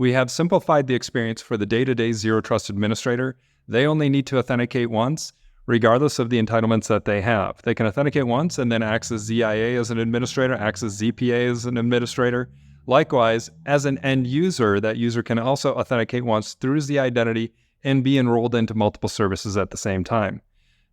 we have simplified the experience for the day-to-day Zero Trust administrator. They only need to authenticate once, regardless of the entitlements that they have. They can authenticate once and then access ZIA as an administrator, access ZPA as an administrator. Likewise, as an end user, that user can also authenticate once through ZIdentity and be enrolled into multiple services at the same time.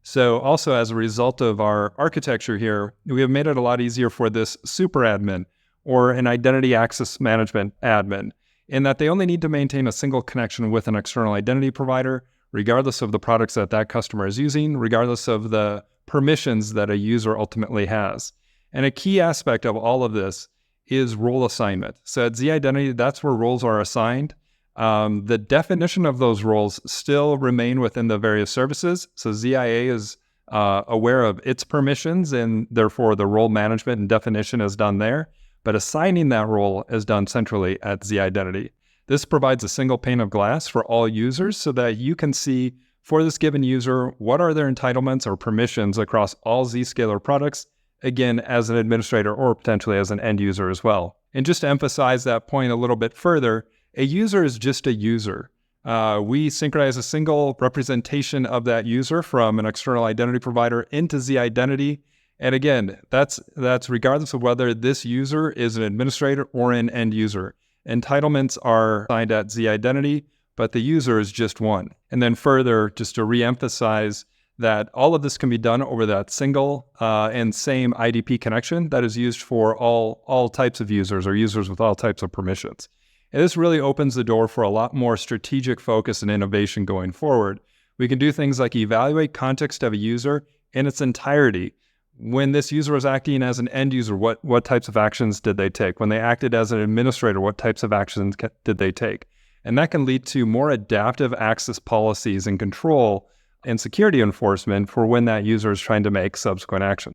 So also as a result of our architecture here, we have made it a lot easier for this super admin or an identity access management admin, in that they only need to maintain a single connection with an external identity provider, regardless of the products that that customer is using, regardless of the permissions that a user ultimately has. And a key aspect of all of this is role assignment. So at ZIdentity, that's where roles are assigned. The definition of those roles still remain within the various services. So ZIA is aware of its permissions, and therefore the role management and definition is done there. But assigning that role is done centrally at ZIdentity. This provides a single pane of glass for all users so that you can see for this given user, what are their entitlements or permissions across all Zscaler products, again, as an administrator or potentially as an end user as well. And just to emphasize that point a little bit further, a user is just a user. We synchronize a single representation of that user from an external identity provider into ZIdentity. And again, that's regardless of whether this user is an administrator or an end user. Entitlements are assigned at ZIdentity, but the user is just one. And then further, just to reemphasize that all of this can be done over that single and same IDP connection that is used for all types of users or users with all types of permissions. And this really opens the door for a lot more strategic focus and innovation going forward. We can do things like evaluate context of a user in its entirety. When this user was acting as an end user, what types of actions did they take? When they acted as an administrator, what types of actions did they take? And that can lead to more adaptive access policies and control and security enforcement for when that user is trying to make subsequent actions.